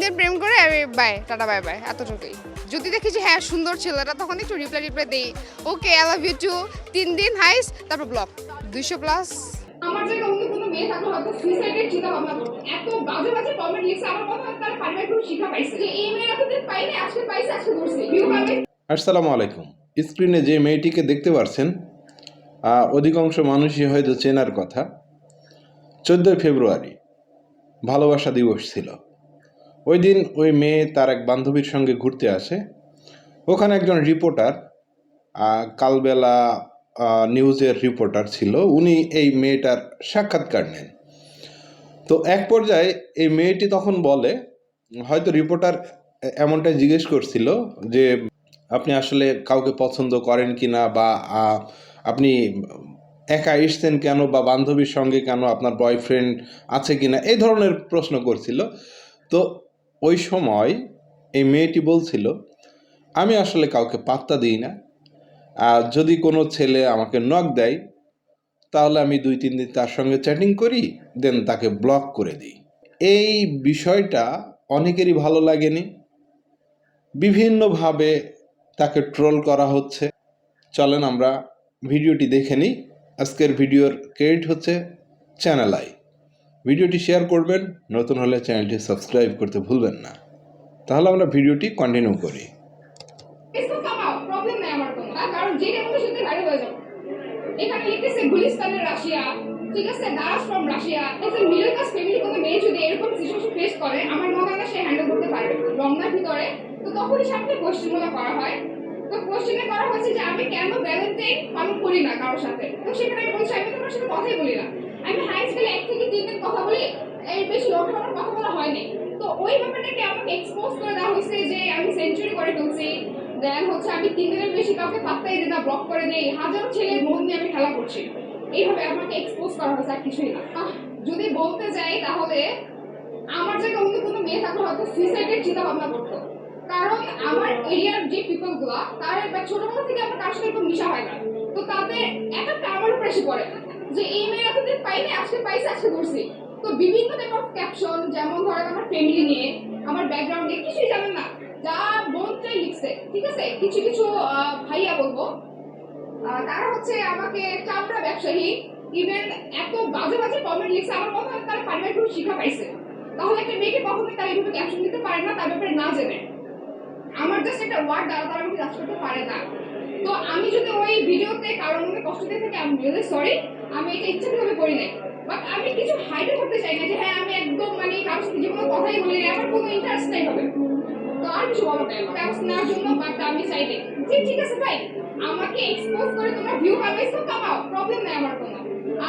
দিন প্রেম করে আমি বাই টাটা বাই বাই এতটুকুই। যদি দেখি যে হ্যাঁ সুন্দর ছেলেটা তখন একটু রিপ্লাই দেই, okay I love you too, 3 দিন হাইস, তারপর ব্লক 200+। আমার জায়গায় অন্য কোনো মেয়ে থাকলে হয়তো সুইসাইডের চিন্তা ভাবনা করতো। এত বাজে বাজে কমেন্ট লিখছে, আমার মনে হয় তার পারিবারিক শিক্ষা পাইছে যে এই মেয়ে এতদিন পাইনি, আজকে পাইছে, আজকে ধরছে ভিউ পাবে। আসসালামু আলাইকুম। স্ক্রিনে যে মেয়েটিকে দেখতে পাচ্ছেন অধিকাংশ মানুষই হয়তো চেনার কথা। 14 ফেব্রুয়ারি ভালোবাসা দিবস ছিল। ওই দিন ওই মেয়ে তার এক বান্ধবীর সঙ্গে ঘুরতে আসে। ওখানে একজন রিপোর্টার, কালবেলা নিউজের রিপোর্টার ছিল, উনি এই মেয়েটার সাক্ষাৎকার নেন। তো এক পর্যায়ে এই মেয়েটি তখন বলে, হয়তো রিপোর্টার এমনটাই জিজ্ঞেস করছিল যে আপনি আসলে কাউকে পছন্দ করেন কি না, বা আপনি একা এসছেন কেন, বা বান্ধবীর সঙ্গে কেন, আপনার বয়ফ্রেন্ড আছে কি না, এই ধরনের প্রশ্ন করছিল। তো ওই সময় এই মেয়েটি বলছিল, আমি আসলে কাউকে পাত্তা দিই না, আর যদি কোনো ছেলে আমাকে নক দেয় তাহলে আমি 2-3 দিন তার সঙ্গে চ্যাটিং করি, দেন তাকে ব্লক করে দিই। এই বিষয়টা অনেকেরই ভালো লাগেনি, বিভিন্নভাবে তাকে ট্রোল করা হচ্ছে। চলেন আমরা ভিডিওটি দেখে নিই। আজকের ভিডিওর ক্রেডিট হচ্ছে চ্যানেল আই। ভিডিওটি শেয়ার করবেন, নতুন হলে চ্যানেলটি সাবস্ক্রাইব করতে ভুলবেন না। তাহলে আমরা ভিডিওটি কন্টিনিউ করি। ফেসবুক কামাও, প্রবলেম নাই আমার কোনো, কারণ যে কোনো সাথে ভাইরাল হয়ে যাবে। এখানে লিখতেছে গুলিস্তানের রাশিয়া, ঠিক আছে, দারাস ফ্রম রাশিয়া। এসে মিডল ক্লাস ফ্যামিলি কোনো মেয়ে যদি এরকম সিচুয়েশন ফেস করে, আমার মনে হয় না সে হ্যান্ডেল করতে পারবে রমনার ভিতরে। তো তখনই সামনে কোশ্চেনগুলো করা হয়। তো কোশ্চেনে করা হয়েছে যে আমি কেন ভ্যালেন্টাইন পালন করি না কারোর সাথে। তো সেখানে আমি বলছি আমি তোমার সাথে কথাই বলি না, আমি হাইস্ট গেলে 1 থেকে 3 দিন কথা বলি, এর বেশি লম্বা আমার কথা বলা হয়নি। তো ওই ব্যাপারটাকে আমাকে এক্সপোজ করে দেওয়া হয়েছে যে আমি সেঞ্চুরি করে ফেলছি, দেন হচ্ছে আমি 3 দিনের বেশি কাউকে পাত্তাই দিই না, ব্লক করে দেই, হাজারো ছেলের মন নিয়ে আমি খেলা করছি। এইভাবে আমাকে এক্সপোজ করা হয়েছে, আর কিছুই না। যদি বলতে যাই তাহলে আমার জায়গায় অন্য কোনো মেয়ে থাকলে হয়তো সুইসাইডের চিন্তা ভাবনা করতো। কারণ আমার এরিয়ার যে পিপল গুলা, তার ছোটবেলা থেকে আমার কার সাথে একটু মিশা হয় না। তো তাদের একটা আমার উপর এসে পড়ে যে এই মেয়ে এতদিন পাইনি, আজকে পাইছে, আজকে ধরছি। তো বিভিন্ন টাইপ অফ ক্যাপশন, যেমন ধরেন আমার ফ্যামিলি নিয়ে, আমার ব্যাকগ্রাউন্ড নিয়ে কিছুই জানেন না, যা মনটাই লিখছে, ঠিক আছে। কিছু কিছু ভাইয়া বলবো, তারা হচ্ছে আমাকে চামড়া ব্যবসায়ী, ইভেন এত বাজে বাজে কমেন্ট লিখছে, আমার মনে হয় তারা পারিবারিক কোনো শিক্ষা পাইছে। তাহলে একটা মেয়েকে কখনোই তারা এইভাবে ক্যাপশন দিতে পারে না তার ব্যাপারে না জেনে। আমার জাস্ট একটা ওয়ার্ড দ্বারা তারা আমাকে জাজ করতে পারে না। তো আমি যদি ওই ভিডিওতে কারোর মনে কষ্ট দিয়ে থাকি, আমি রিয়েলি সরি, আমি এটা ইচ্ছাকৃতভাবে করি নাই। বাট আমি কিছু হাইড করতে চাই না যে হ্যাঁ আমি একদম মানে কারোর সাথে জীবনে কথাই বলি না, আমার কোনো ইন্টারেস্ট নাই হবে। তো আর কিছু বলো না ব্যবস্থা নেওয়ার জন্য, বাট আমি চাই নাই যে ঠিক আছে ভাই, আমাকে এক্সপোজ করে তোমরা ভিউ কামাইছো, কামাও, প্রবলেম নাই আমার কোনো।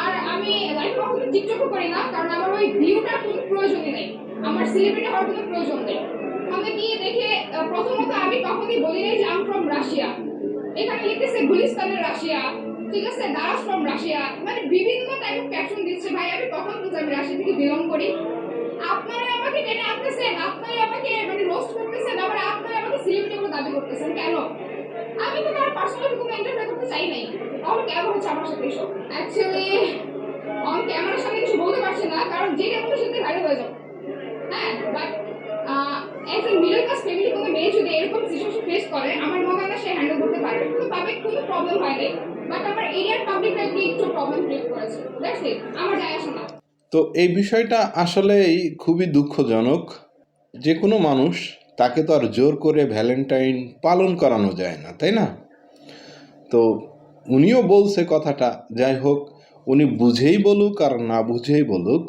আর আমি লাইফে কখনো টিকটকও করি না, কারণ আমার ওই ভিউটার কোনো প্রয়োজনই নেই, আমার সেলিব্রিটি হওয়ার কোনো প্রয়োজন নেই। আমি গিয়ে দেখে প্রথমত আমি কখনই বলি নাই যে আম ফ্রম রাশিয়া। এখানে লিখতেছে গুলিস্তানের রাশিয়া, ঠিক আছে, দারাস ফ্রম রাশিয়া, মানে বিভিন্ন টাইপ অফ ক্যাপশন দিচ্ছে। ভাই আমি কখন বলছি আমি রাশিয়া থেকে বিলং করি? আপনারা আমাকে টেনে আনতেছেন, আপনারা আমাকে মানে রোস্ট করতেছেন, আবার আপনারা আমাকে সেলিব্রিটি বলে দাবি করতেছেন কেন? আমি তো কারো পার্সোনালি কোনো ইন্টারফেয়ার করতে চাই নাই, তাহলে কেন হচ্ছে আমার সাথে এসব? অ্যাকচুয়ালি অন ক্যামেরার সামনে কিছু বলতে পারছি না, কারণ যে কোনো সাথে ভাইরাল হয়ে যাবে। হ্যাঁ, but as a middle class family কোনো মেয়ে যদি এরকম সিচুয়েশন ফেস করে, আমার মনে হয় না সে হ্যান্ডেল করতে পারবে। কোনো পাবলিক কোনো প্রবলেম হয় নাই, বাট আমার এরিয়ার পাবলিকরা একটু প্রবলেম ক্রিয়েট করেছে, দ্যাটস ইট, আমার যায় আসে না। তো এই বিষয়টা আসলেই খুবই দুঃখজনক। যে কোনো মানুষ, তাকে তো আর জোর করে ভ্যালেন্টাইন পালন করানো যায় না, তাই না? তো উনিও বলছে কথাটা, যাই হোক, উনি বুঝেই বলুক আর না বুঝেই বলুক,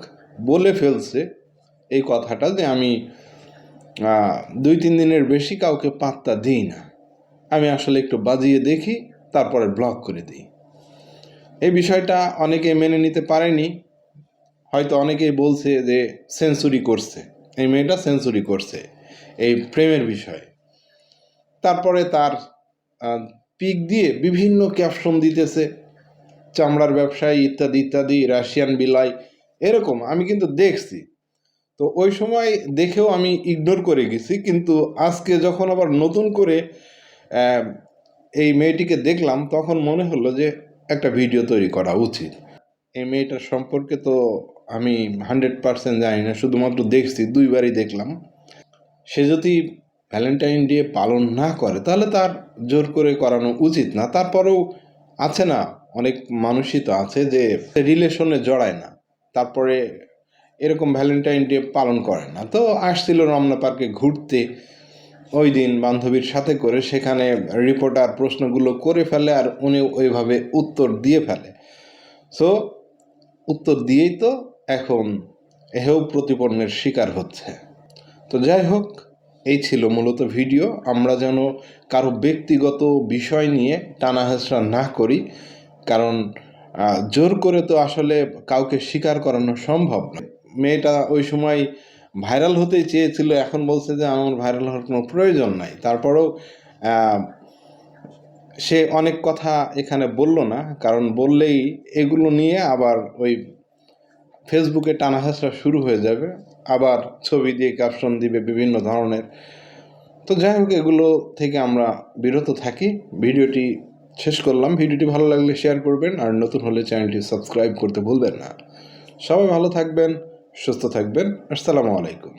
বলে ফেলছে এই কথাটা যে আমি 2-3 দিনের বেশি কাউকে পাত্তা দিই না, আমি আসলে একটু বাজিয়ে দেখি, তারপরে ব্লক করে দিই। এই বিষয়টা অনেকে মেনে নিতে পারেনি। হয়তো অনেকেই বলছে যে সেঞ্চুরি করছে, এই মেয়েটা সেঞ্চুরি করছে এই প্রেমের বিষয়ে। তারপরে তার পিক দিয়ে বিভিন্ন ক্যাপশন দিতেছে, চামড়ার ব্যবসায়ী ইত্যাদি ইত্যাদি, রাশিয়ান বিলাই, এরকম আমি কিন্তু দেখছি। তো ওই সময় দেখেও আমি ইগনোর করে গেছি, কিন্তু আজকে যখন আবার নতুন করে এই মেয়েটিকে দেখলাম, তখন মনে হলো যে একটা ভিডিও তৈরি করা উচিত। এই মেয়েটার সম্পর্কে তো আমি 100% জানি না, শুধুমাত্র দেখছি, 2বারই দেখলাম। সে যদি ভ্যালেন্টাইন ডে পালন না করে তাহলে তার জোর করে করানো উচিত না। তারপরেও আছে না, অনেক মানুষই তো আছে যে রিলেশনে জড়ায় না, তারপরে এরকম ভ্যালেন্টাইন ডে পালন করে না। তো আসছিল রমনা পার্কে ঘুরতে, ওই দিন বান্ধবীর সাথে করে, সেখানে রিপোর্টার প্রশ্নগুলো করে ফেলে আর উনি ওইভাবে উত্তর দিয়ে ফেলে। সো উত্তর দিয়েই তো এখন এহেও প্রতিপন্নের শিকার হচ্ছে। তো যাই হোক, এই ছিল মূলত ভিডিও। আমরা যেন কারো ব্যক্তিগত বিষয় নিয়ে টানাহেঁচড়া না করি, কারণ জোর করে তো আসলে কাউকে স্বীকার করানো সম্ভব না। মেয়েটা ওই সময় ভাইরাল হতেই চেয়েছিল, এখন বলছে যে আমার ভাইরাল হওয়ার কোনো প্রয়োজন নাই। তারপরেও সে অনেক কথা এখানে বলল না, কারণ বললেই এগুলো নিয়ে আবার ওই ফেসবুকে টানাহেঁচড়া শুরু হয়ে যাবে, আবার ছবি দিয়ে ক্যাপশন দিবে বিভিন্ন ধরনের। তো যাই হোক, এগুলো থেকে আমরা বিরত থাকি। ভিডিওটি শেষ করলাম। ভিডিওটি ভালো লাগলে শেয়ার করবেন, আর নতুন হলে চ্যানেলটি সাবস্ক্রাইব করতে ভুলবেন না। সবাই ভালো থাকবেন, সুস্থ থাকবেন। আসসালামু আলাইকুম।